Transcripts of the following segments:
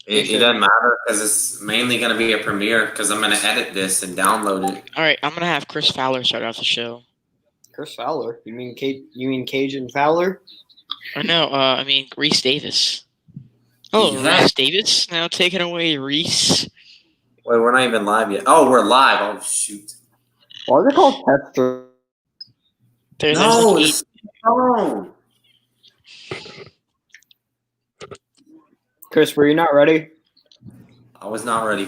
It doesn't matter because it's mainly going to be a premiere because I'm going to edit this and download it. All right, I'm gonna have Chris Fowler start off the show. Chris Fowler. You mean Cajun Fowler? Or no, I mean Reese Davis. Oh, Yeah. Reese Davis now taking away Reese. Wait, we're not even live yet. Oh, we're live. Oh, shoot. Why is it called test? No, it's phone. Chris, were you not ready? I was not ready.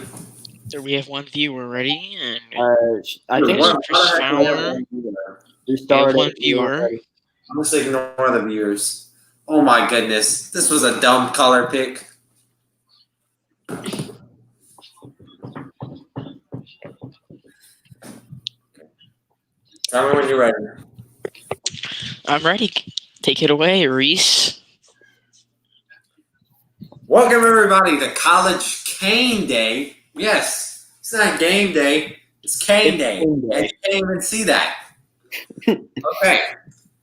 So we have one viewer ready, and I think There's Chris Fowler. you we started. have one viewer. I'm just ignore the viewers. Oh my goodness, this was a dumb color pick. Tell me when you're ready. I'm ready. Take it away, Reese. Welcome everybody to College Cane Day. Yes, it's not game day. It's Cane Day. And you can't even see that. Okay.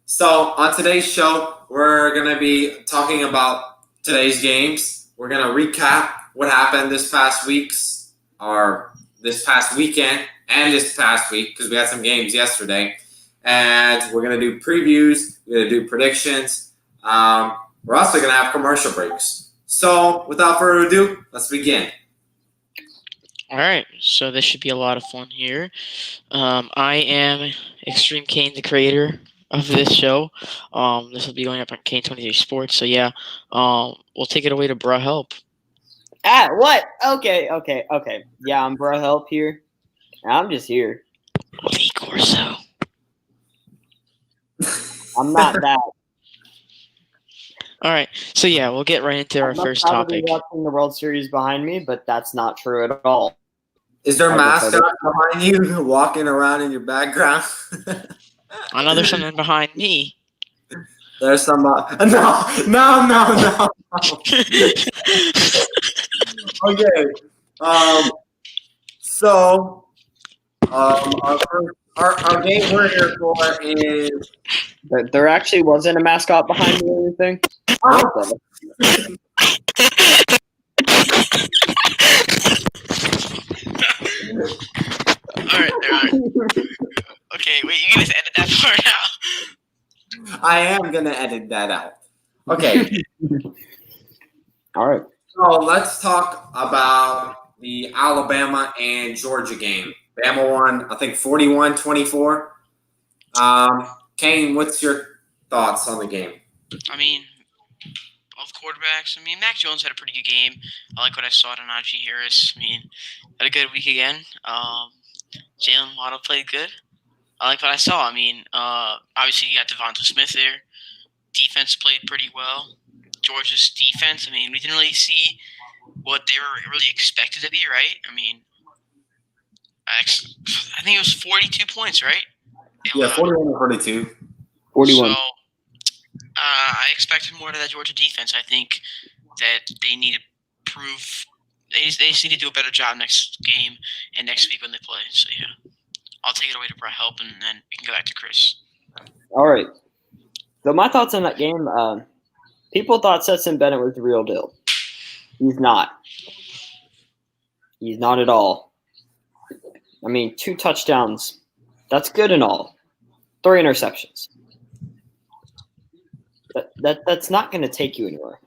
So on today's show, we're going to be talking about today's games. We're going to recap what happened this past week's or this past weekend and this past week because we had some games yesterday. And we're going to do previews. We're going to do predictions. We're also going to have commercial breaks. So without further ado, let's begin. All right, so this should be a lot of fun here. I am Extreme Kane, the creator of this show. This will be going up on Kane 23 Sports. So yeah, we'll take it away to Bruh Help. What? Okay. Yeah, I'm Bro Help here. I'm just here. Lee Corso. I'm not that. All right, so yeah, we'll get right into our first topic. Watching the World Series behind me, but that's not true at all. Is there mascot behind you walking around in your background? I know there's something behind me. There's some. No. Okay. So, our game we're here for is. There actually wasn't a mascot behind me or anything. Oh. All right. Okay, wait, you can just edit that part out. I am gonna edit that out. Okay. All right. So let's talk about the Alabama and Georgia game. Bama won, I think, 41-24. Kane, what's your thoughts on the game? I mean, both quarterbacks. I mean, Mac Jones had a pretty good game. I like what I saw to Najee Harris. I mean, had a good week again. Jalen Waddle played good. I like what I saw. I mean, obviously you got Devonta Smith there. Defense played pretty well. Georgia's defense, I mean, we didn't really see what they were really expected to be, right? I mean, I think it was 42 points, right? Yeah, 41-42. 41. So, I expected more to that Georgia defense. I think that they need to prove they just need to do a better job next game and next week when they play. So yeah, I'll take it away to Brett Help, and then we can go back to Chris. All right. So my thoughts on that game. People thought Stetson Bennett was the real deal. He's not. He's not at all. I mean, 2 touchdowns. That's good and all. 3 interceptions. That's not going to take you anywhere.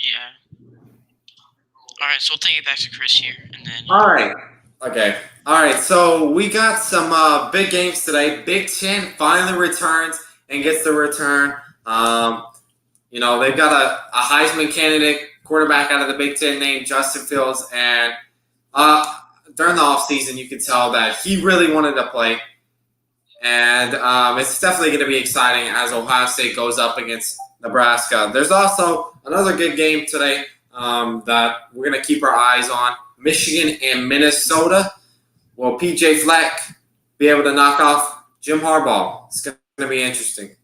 Yeah. All right, so we'll take it back to Chris here, and then. All right. Okay. All right. So we got some big games today. Big Ten finally returns and gets the return. They've got a Heisman candidate quarterback out of the Big Ten named Justin Fields, and during the offseason, you could tell that he really wanted to play. And it's definitely going to be exciting as Ohio State goes up against Nebraska. There's also another good game today that we're going to keep our eyes on. Michigan and Minnesota. Will P.J. Fleck be able to knock off Jim Harbaugh? It's going to be interesting.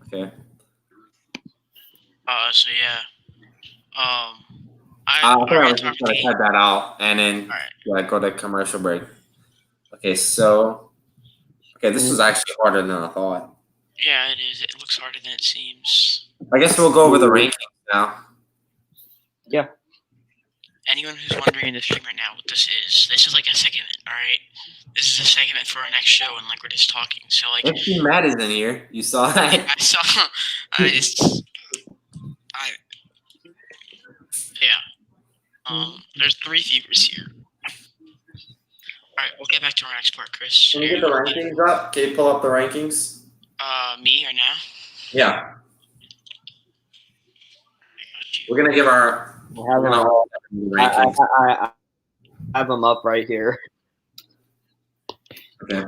Okay. So yeah. I'm going to cut that out and then go to commercial break. Okay, so this was actually harder than I thought. Yeah, it is. It looks harder than it seems. I guess we'll go over the rankings now. Anyone who's wondering in the stream right now what this is like a segment, all right? This is a segment for our next show, and like we're just talking. So like, Actually, Matt is in here. You saw that? I saw, there's 3 viewers here. All right, we'll get back to our next part, Chris. Can you get the rankings up? Can you pull up the rankings? Me or now? Yeah. We're gonna give our. I have, We're them, gonna all- rankings. I have them up right here. Okay.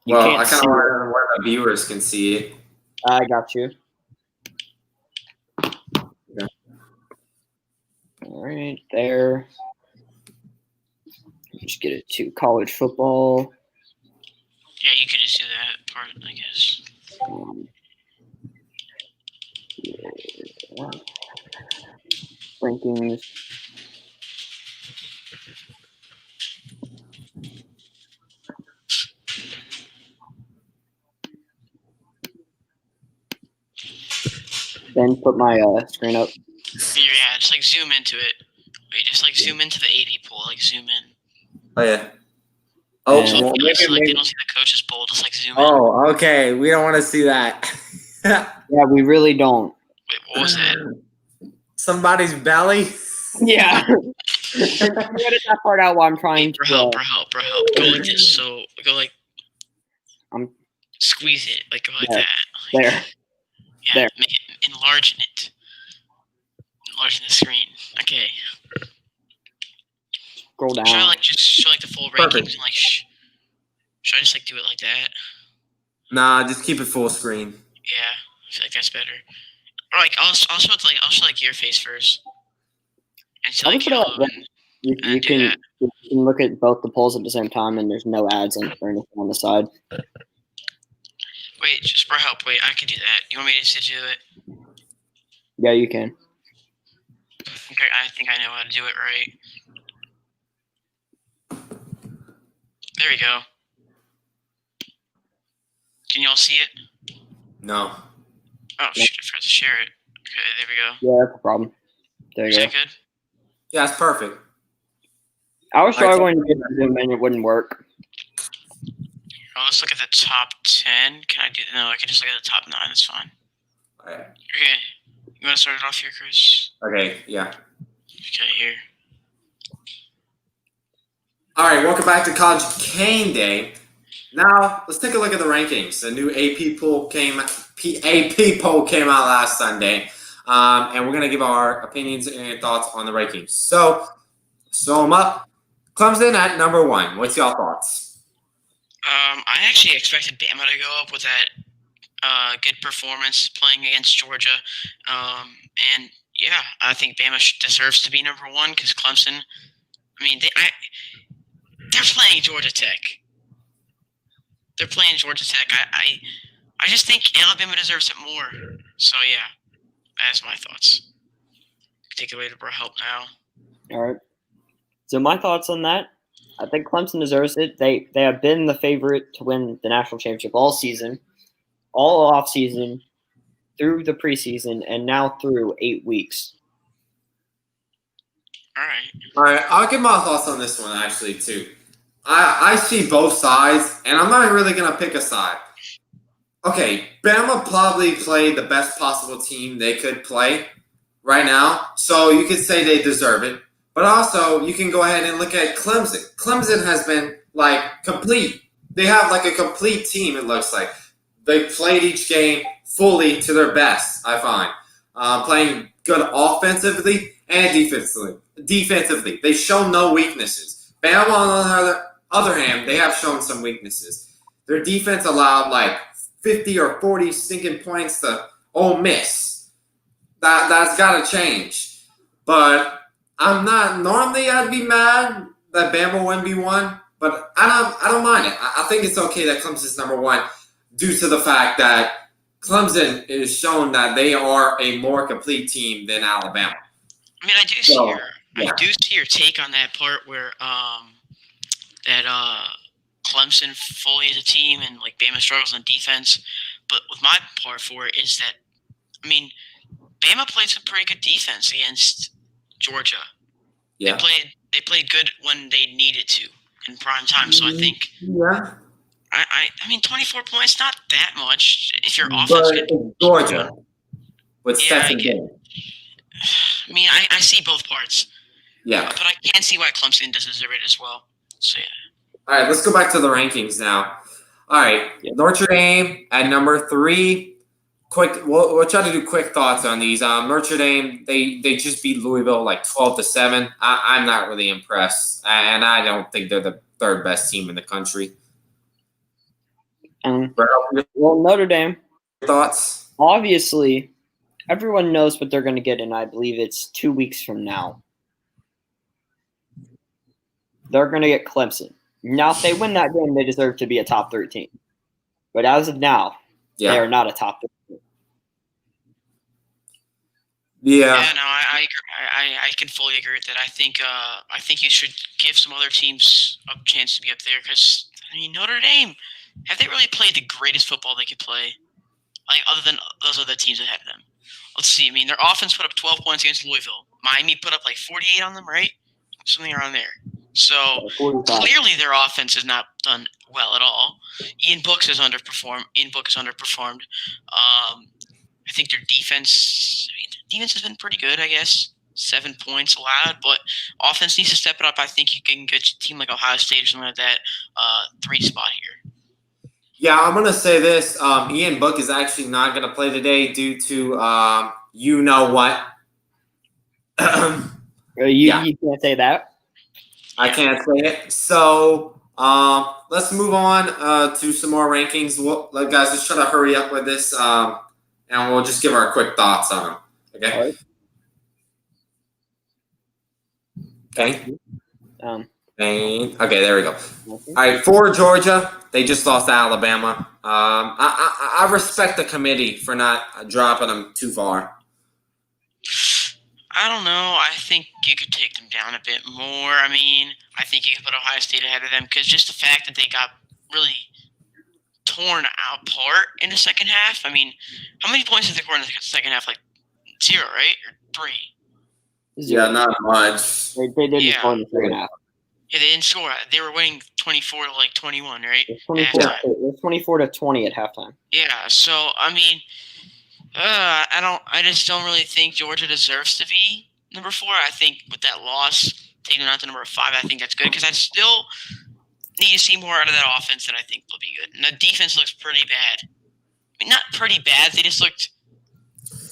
You Well, can't I kind see of want to where the viewers can see it. I got you. Okay. All right, there. Just get it to college football. Yeah, you could just do that part, I guess. Yeah. Rankings. Then put my screen up. Yeah, just like zoom into it. Wait, just like zoom into the AP poll, like zoom in. Oh yeah. Oh, And- So, well, like, so, like maybe- they don't see the coaches poll, just like zoom in. Oh, okay. We don't want to see that. Yeah, we really don't. Wait, what was that? Somebody's belly. Yeah. Edit that part out while I'm trying Bro, to. help. Go like this. So go like. I'm- Squeeze it, like go like There. that. Like, There. Yeah, There. make it, enlarging it. Enlarging the screen. Okay. Scroll Should I down. like just show like the full rankings Perfect. and like should I just like do it like that? Nah, just keep it full screen. Yeah, I feel like that's better. Or like I'll show like your face first. And so I'll like put it like Caleb that. and You do can that. you can look at both the polls at the same time, and there's no ads or anything on the side. Wait, just for help. Wait, I can do that. You want me to do it? Yeah, you can. Okay, I think I know how to do it right. There we go. Can y'all see it? No. Oh Yeah. shit! I forgot to share it. Okay, there we go. Yeah, that's a problem. There Is you go. that good? Yeah, it's perfect. I was Alright, struggling to get the Zoom and it wouldn't work. Oh, let's look at the top 10. Can I do? No, I can just look at the top 9. That's fine. All right. Okay. You want to start it off here, Chris? Okay. Yeah. Okay, here. All right. Welcome back to College Cane Day. Now let's take a look at the rankings. The new AP poll came out last Sunday, and we're gonna give our opinions and thoughts on the rankings. So, sum them up. Clemson at number 1. What's y'all thoughts? I actually expected Bama to go up with that good performance playing against Georgia. And yeah, I think Bama deserves to be number 1 because Clemson. I mean, they're playing Georgia Tech. They're playing Georgia Tech. I just think Alabama deserves it more. So yeah, that's my thoughts. Take it away to Bro Help now. All right. So my thoughts on that, I think Clemson deserves it. They have been the favorite to win the national championship all season, all off season, through the preseason, and now through 8 weeks. All right. All right, I'll give my thoughts on this one actually too. I see both sides, and I'm not really gonna pick a side. Okay, Bama probably played the best possible team they could play right now, so you could say they deserve it. But also, you can go ahead and look at Clemson. Clemson has been like complete. They have like a complete team. It looks like they played each game fully to their best. I find playing good offensively and defensively, they show no weaknesses. Bama, on the other hand, they have shown some weaknesses. Their defense allowed like 50 or 40 stinking points to Ole Miss. That's got to change. But I'm not normally. I'd be mad that Bama wouldn't be 1, but I don't mind it. I think it's okay that Clemson's number 1 due to the fact that Clemson is shown that they are a more complete team than Alabama. I mean, I do see So, your yeah. I do see your take on that part where Clemson fully as a team and like Bama struggles on defense. But with my part for it is that I mean Bama played some pretty good defense against Georgia. Yeah. They played good when they needed to in prime time. So I think Yeah. I mean 24 points, not that much if your offense But could. it's Georgia with Yeah, Stetson Bennett. I mean, I see both parts. Yeah. But I can see why Clemson does deserve it as well. So yeah. All right, let's go back to the rankings now. All right, Notre Dame at number 3. We'll try to do quick thoughts on these. Notre Dame, they just beat Louisville like 12-7. I'm not really impressed, and I don't think they're the third best team in the country. Well, Notre Dame. Thoughts? Obviously, everyone knows what they're going to get, and I believe it's 2 weeks from now. They're going to get Clemson. Now, if they win that game, they deserve to be a top 13. But as of now, they are not a top 13. Yeah. No, I agree. I can fully agree with that. I think you should give some other teams a chance to be up there because I mean Notre Dame, have they really played the greatest football they could play? Like other than those other teams that had them. Let's see. I mean, their offense put up 12 points against Louisville. Miami put up like 48 on them, right? Something around there. So clearly their offense has not done well at all. Ian Book has underperformed. I think their defense has been pretty good, I guess. 7 points allowed, but offense needs to step it up. I think you can get a team like Ohio State or something like that 3 spot here. Yeah, I'm gonna say this. Ian Book is actually not gonna play today due to you know what. You can't say that. I can't say it. So let's move on to some more rankings. Guys, let's try to hurry up with this, and we'll just give our quick thoughts on them. Okay. All right. Okay. Okay, there we go. All right, for Georgia, they just lost to Alabama. I respect the committee for not dropping them too far. I don't know. I think you could take them down a bit more. I mean, I think you could put Ohio State ahead of them because just the fact that they got really torn apart in the second half. I mean, how many points did they score in the second half? Like 0, right? Or 3? 0. Yeah, not much. They didn't score in the second half. Yeah, they didn't score. They were winning 24-21, right? It was 24-20 at halftime. Yeah. So I mean, I just don't really think Georgia deserves to be number 4. I think with that loss, taking them out to number 5, I think that's good because I still need to see more out of that offense that I think will be good. And the defense looks pretty bad. I mean, not pretty bad. They just looked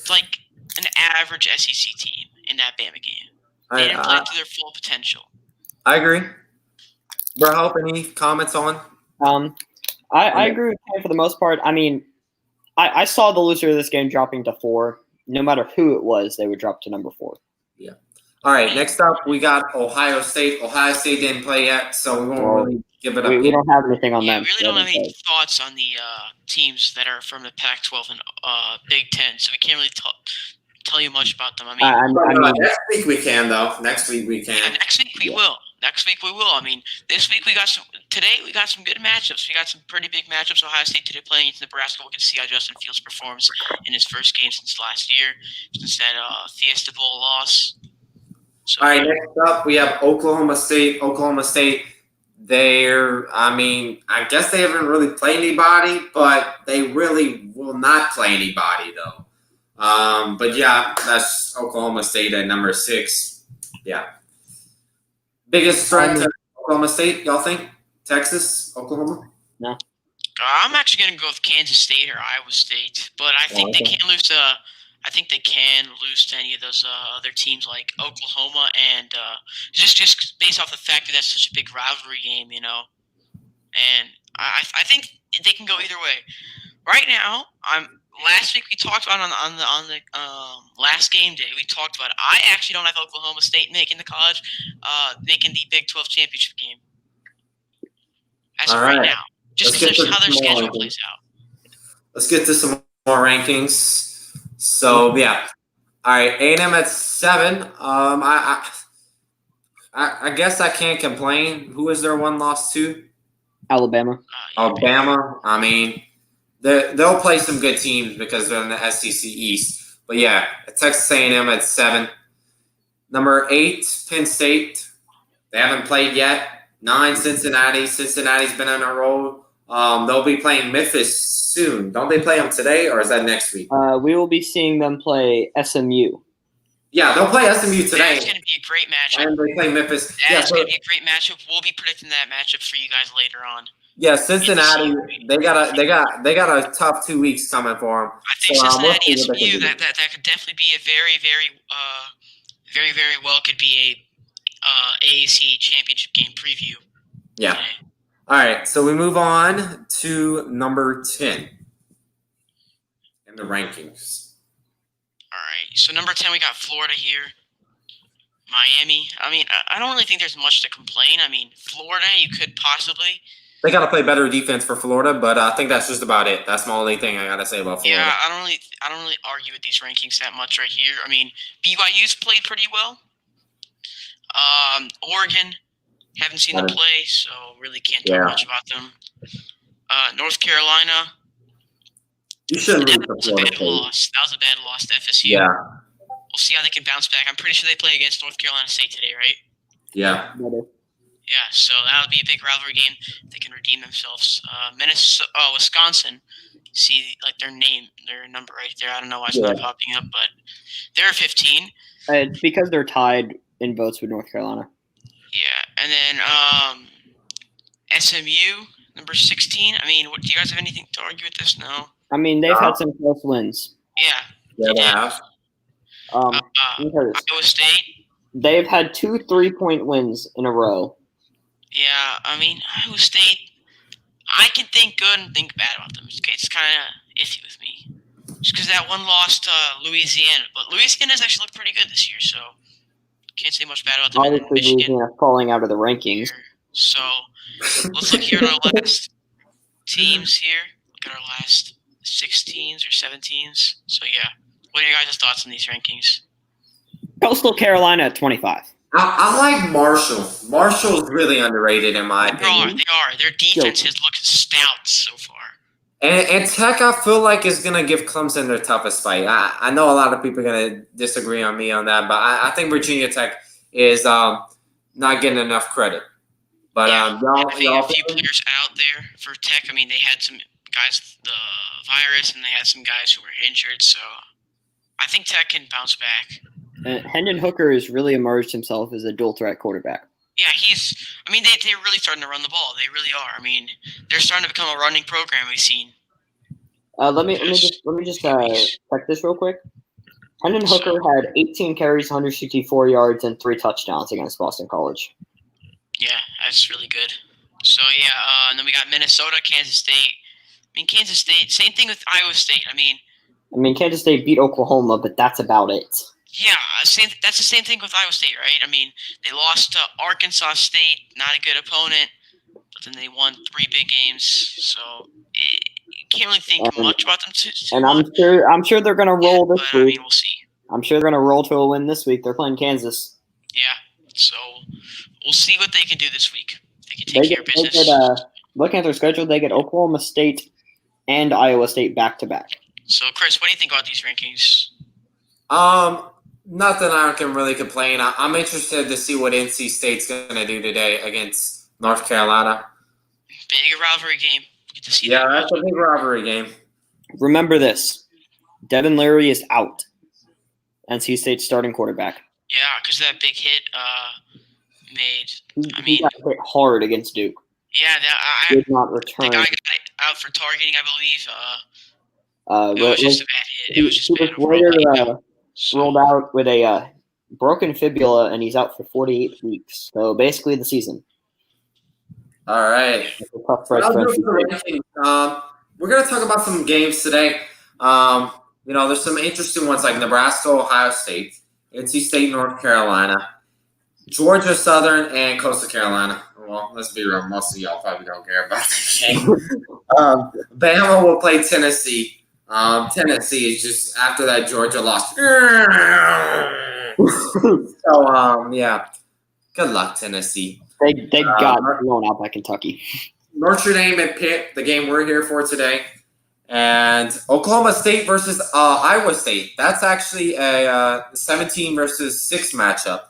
like an average SEC team in that Bama game. They didn't play to their full potential. I agree. Bro, any comments on? I agree with Ken for the most part. I mean, I saw the loser of this game dropping to 4. No matter who it was, they would drop to number 4. Yeah. All right, next up, we got Ohio State. Ohio State didn't play yet, so we won't really give it up. We don't have anything on them. We really don't have any thoughts on the teams that are from the Pac-12 and Big Ten, so we can't really tell you much about them. I mean, next week we can, though. Next week we can. Yeah, next week we will. I mean, this week we got some good matchups. We got some pretty big matchups. Ohio State today playing against Nebraska. We'll get to see how Justin Fields performs in his first game since last year, since that Fiesta Bowl loss. So, all right, next up we have Oklahoma State. Oklahoma State, I guess they haven't really played anybody, but they really will not play anybody, though. But yeah, that's Oklahoma State at number 6. Yeah. Biggest threat to Oklahoma State, y'all think? Texas, Oklahoma? No. I'm actually going to go with Kansas State or Iowa State, but I think they can lose to. I think they can lose to any of those other teams like Oklahoma and just based off the fact that that's such a big rivalry game, you know. And I think they can go either way. Right now, last week we talked about on the last game day. We talked about I actually don't have Oklahoma State making the Big 12 championship game as of right now, just because how their schedule plays out. Let's get to some more rankings. So yeah, all right. A&M at 7. I guess I can't complain. Who is their one loss to? Alabama. Alabama. I mean, they'll play some good teams because they're in the SEC East. But yeah, Texas A&M at 7. Number 8, Penn State. They haven't played yet. 9, Cincinnati. Cincinnati's been on a roll. They'll be playing Memphis soon. Don't they play them today, or is that next week? We will be seeing them play SMU. Yeah, they'll play SMU today. That's going to be a great matchup. And they play Memphis. That's going to be a great matchup. We'll be predicting that matchup for you guys later on. Yeah, Cincinnati. They got a tough 2 weeks coming for them. I think Cincinnati and SMU that could definitely be a very well could be a AAC championship game preview. Yeah. Today. All right, so we move on to number 10 in the rankings. All right, so number 10 we got Florida here. Miami. I mean, I don't really think there's much to complain. I mean, Florida, you could possibly. They got to play better defense for Florida, but I think that's just about it. That's my only thing I got to say about Florida. Yeah, I don't really argue with these rankings that much right here. I mean, BYU's played pretty well. Oregon, haven't seen them play, so really can't talk much about them. North Carolina. You shouldn't lose That was a bad loss. That was a bad loss to FSU. Yeah. We'll see how they can bounce back. I'm pretty sure they play against North Carolina State today, right? Yeah. Yeah, so that'll be a big rivalry game. They can redeem themselves. Wisconsin. See, like their number right there. I don't know why it's not popping up, but they're 15. It's because they're tied in votes with North Carolina. Yeah, and then SMU, number 16. I mean, do you guys have anything to argue with this? No. I mean, they've had some close wins. Yeah. Yeah, they have. Iowa State. They've had 2 3-point wins in a row. Yeah, I mean, Iowa State, I can think good and think bad about them. It's kind of iffy with me. Just because that one lost to Louisiana. But Louisiana's actually looked pretty good this year, so can't say much bad about them. Obviously, Louisiana falling out of the rankings. So let's look here at our last teams here. Look at our last 16s or 17s. So, yeah. What are your guys' thoughts on these rankings? Coastal Carolina at 25. I like Marshall. Marshall's really underrated in my opinion. They are. Their defense has looked stout so far. And Tech, I feel like, is going to give Clemson their toughest fight. I know a lot of people are going to disagree on me on that, but I think Virginia Tech is not getting enough credit. But a few players out there for Tech. I mean, they had some guys the virus, and they had some guys who were injured. So I think Tech can bounce back. Hendon Hooker has really emerged himself as a dual-threat quarterback. Yeah, they're really starting to run the ball. They really are. I mean, they're starting to become a running program. We've seen. Let me just check this real quick. Hendon Hooker had 18 carries, 164 yards, and 3 touchdowns against Boston College. Yeah, that's really good. So yeah, and then we got Minnesota, Kansas State. I mean, Kansas State. Same thing with Iowa State. I mean, Kansas State beat Oklahoma, but that's about it. Yeah, that's the same thing with Iowa State, right? I mean, they lost to Arkansas State, not a good opponent, but then they won 3 big games. So you can't really think much about them too and much. I'm sure they're going to roll this week. I mean, we'll see. I'm sure they're going to roll to a win this week. They're playing Kansas. Yeah, so we'll see what they can do this week. They can take care of business. Looking at their schedule, they get Oklahoma State and Iowa State back-to-back. So, Chris, what do you think about these rankings? Nothing I can really complain. I'm interested to see what NC State's going to do today against North Carolina. Big rivalry game. Get to see that. That's a big rivalry game. Remember this. Devin Leary is out. NC State's starting quarterback. Yeah, because that big hit he got hit hard against Duke. Yeah, did not return. The guy got out for targeting, I believe. It was just a bad hit. It was just bad overall. Rolled out with a broken fibula, and he's out for 48 weeks. So basically the season. All right. We're going to talk about some games today. There's some interesting ones like Nebraska, Ohio State, NC State, North Carolina, Georgia Southern, and Coastal Carolina. Well, let's be real. Most of y'all probably don't care about that game. Bama will play Tennessee. Tennessee is just after that Georgia loss. So, yeah. Good luck, Tennessee. They got blown out by Kentucky. Notre Dame and Pitt, the game we're here for today. And Oklahoma State versus Iowa State. That's actually a 17 versus 6 matchup.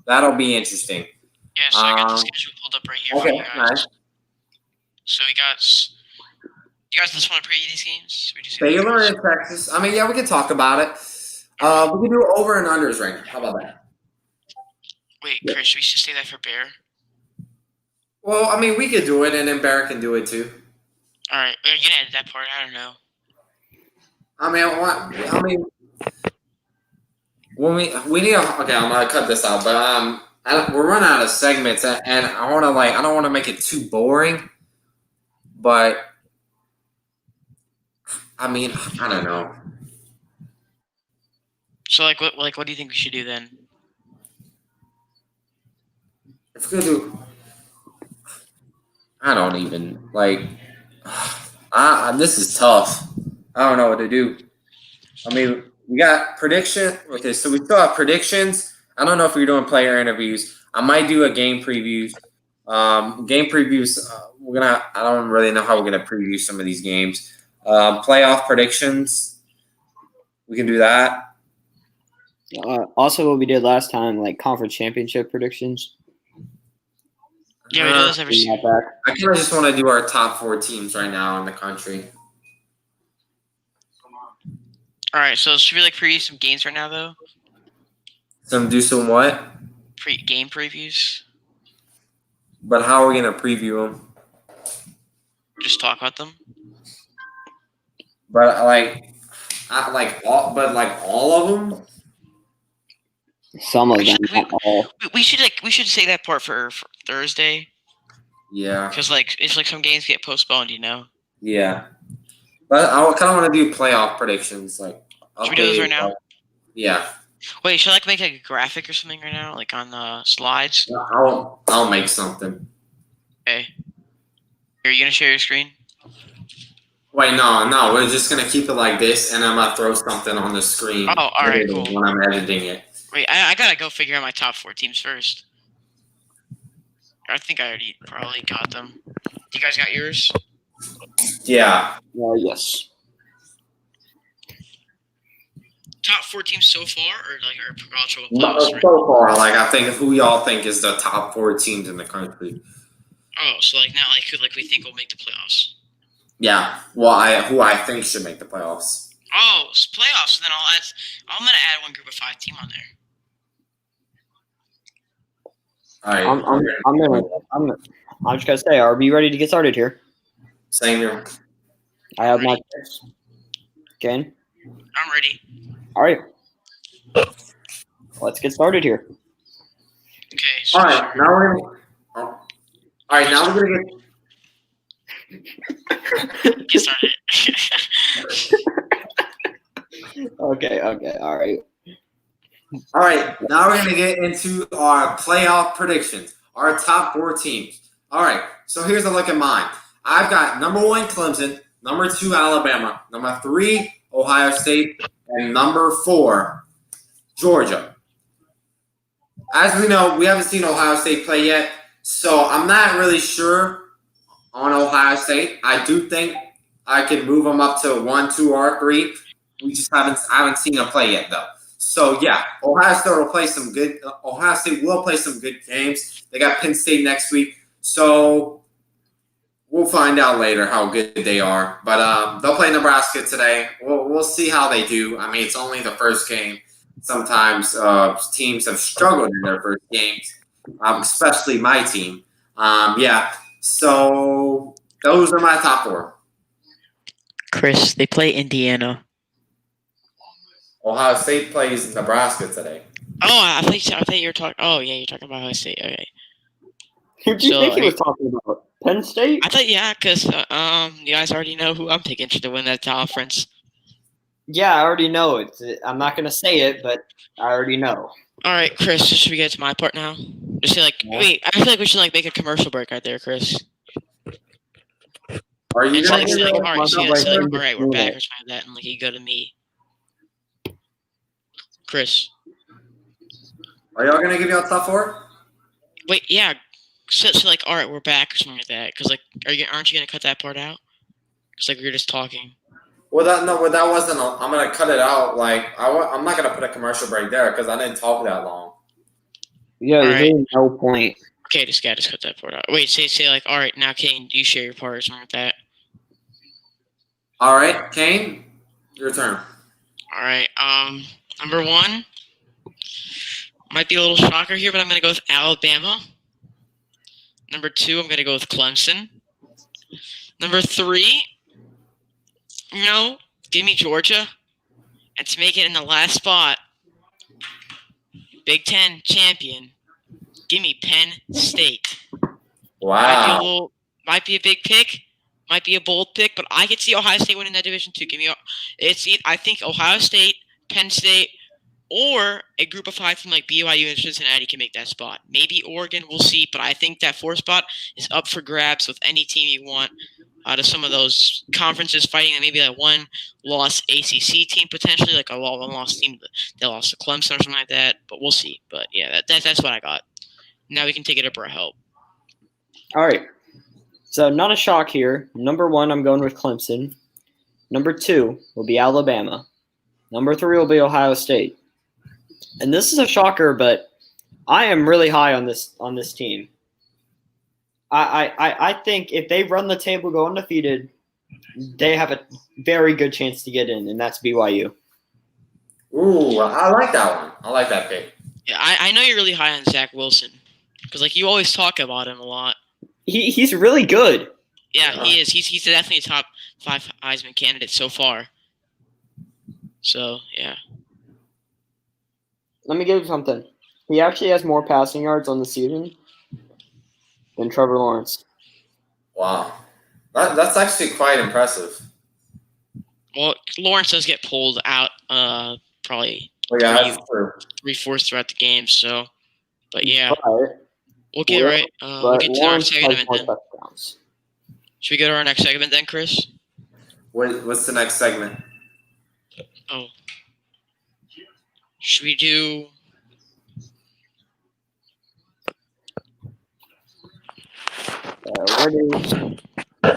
That'll be interesting. Yeah, so I got the schedule pulled up right here for Okay, you guys. nice. So we got. You guys just want to preview these games? Baylor and Texas. I mean, yeah, we can talk about it. We can do over and unders right now. How about that? Wait, Chris, we should say that for Bear. Well, I mean, we could do it, and then Barrett can do it too. All right, are you gonna edit that part? I don't know. When we need. Okay, I'm gonna cut this out, but we're running out of segments, and I want to I don't want to make it too boring, but I mean, I don't know. So what do you think we should do then? It's gonna do. I don't even this is tough. I don't know what to do. I mean, we got prediction. Okay, so we still have predictions. I don't know if we're doing player interviews. I might do a game previews. Game previews. I don't really know how we're gonna preview some of these games. Playoff predictions. We can do that. Also, what we did last time, like conference championship predictions. Yeah, we do those every season. I kind of just want to do our top 4 teams right now in the country. All right, so should we preview some games right now though? Do some what? Game previews. But how are we gonna preview them? Just talk about them. But all of them. Some of them, not all. We should say that part for Thursday. Yeah. Because it's some games get postponed, you know. Yeah. But I kind of want to do playoff predictions, Should we do those right now? Yeah. Wait, should I make a graphic or something right now, on the slides? I'll make something. Okay. Are you gonna share your screen? Wait, no, we're just gonna keep it like this, and I'm gonna throw something on the screen. Oh, all right, cool. When I'm editing it. Wait, I gotta go figure out my top 4 teams first. I think I already probably got them. You guys got yours? Yeah. Yes. Top 4 teams so far, or our cultural No, playoffs? Right? so far, I think who y'all think is the top 4 teams in the country. Oh, so now who we think will make the playoffs? Yeah. Well, who I think should make the playoffs. Oh, it's playoffs. Then I'm gonna add one group of 5 team on there. All right. I'm just gonna say, are we ready to get started here? Same here. I have my picks. Okay. I'm ready. All right. Let's get started here. Okay. So All right. Now we're gonna get started. Okay. All right. All right, now we're going to get into our playoff predictions, our top 4 teams. All right, so here's a look at mine. I've got number 1, Clemson, number 2, Alabama, number 3, Ohio State, and number 4, Georgia. As we know, we haven't seen Ohio State play yet, so I'm not really sure on Ohio State. I do think I could move them up to 1, 2, or 3. We just haven't seen them play yet, though. So yeah, Ohio State will play some good games. They got Penn State next week, so we'll find out later how good they are. But they'll play Nebraska today. We'll see how they do. I mean, it's only the first game. Sometimes teams have struggled in their first games, especially my team. So those are my top 4. Chris, they play Indiana. Ohio State plays Nebraska today. Oh, I thought you were talking. Oh, yeah, you're talking about Ohio State. Okay. Who do you think he was talking about? Penn State? I thought, yeah, because you guys already know who I'm picking to win that conference. Yeah, I already know it. I'm not gonna say it, but I already know. All right, Chris, should we get to my part now? Just say wait. I feel like we should make a commercial break right there, Chris. Are you? All right, we're back or something like that, and you go to me. Chris. Are y'all gonna give y'all top 4? Wait, yeah. So all right, we're back or something like that. Because aren't you gonna cut that part out? Because we were just talking. That wasn't. I'm gonna cut it out. Like I'm not gonna put a commercial break there because I didn't talk that long. Yeah, there's Alright. really no point. Okay, just cut that part out. Wait, say like, all right, now Kane, do you share your part or something like that? All right, Kane, your turn. All right. Number one might be a little shocker here, but I'm gonna go with Alabama. Number two, I'm gonna go with Clemson. Number three, give me Georgia, and to make it in the last spot, Big Ten champion, give me Penn State. Wow. Might be a big pick, might be a bold pick, but I could see Ohio State winning that division too. I think Ohio State, Penn State, or a group of 5 from like BYU and Cincinnati can make that spot. Maybe Oregon, we'll see, but I think that 4th spot is up for grabs with any team you want out of some of those conferences fighting, maybe like one-loss ACC team potentially, like a one-loss team that lost to Clemson or something like that. But we'll see. But yeah, that's what I got. Now we can take it up for help. All right. So not a shock here. Number 1, I'm going with Clemson. Number 2 will be Alabama. Number 3 will be Ohio State. And this is a shocker, but I am really high on this team. I think if they run the table, go undefeated, they have a very good chance to get in, and that's BYU. Ooh, I like that one. I like that pick. Yeah, I know you're really high on Zach Wilson because like you always talk about him a lot. He's really good. Yeah, he is. He's definitely a top 5 Heisman candidate so far. So yeah. Let me give you something. He actually has more passing yards on the season than Trevor Lawrence. Wow, that's actually quite impressive. Well, Lawrence does get pulled out probably Well, yeah, that's true. 3/4 throughout the game. So, but yeah, But we'll get right. We'll get to our Lawrence segment has more then. touchdowns. Should we go to our next segment then, Chris? What's the next segment? Oh, should we do? What is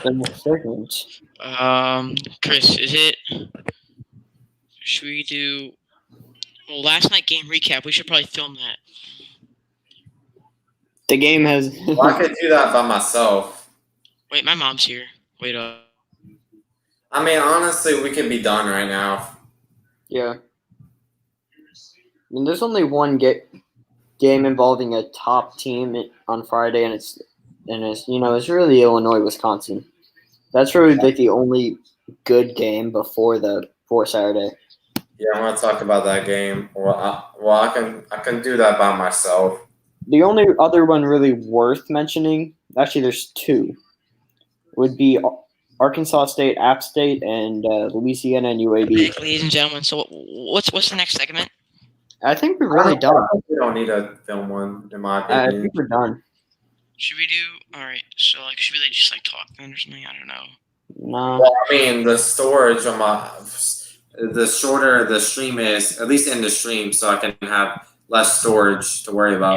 the next segment? Chris, is it? Should we do? Well, last night game recap. We should probably film that. The game has. Well, I could do that by myself. Wait, my mom's here. Wait up. I mean, honestly, we could be done right now. Yeah. I mean, there's only one game involving a top team on Friday, and it's it's really Illinois-Wisconsin. That's really like the only good game before Saturday. Yeah, I want to talk about that game. I can do that by myself. The only other one really worth mentioning, actually, there's 2, would be Arkansas State, App State, and Louisiana and UAB. Okay, ladies and gentlemen, so what's the next segment? I think we're really done. We don't need to film one, in my I opinion. think we're done. Should we do? All right. So like, should we like just like talk then or something? I don't know. No. Well, I mean, the storage on the shorter the stream is, at least in the stream, so I can have less storage to worry about.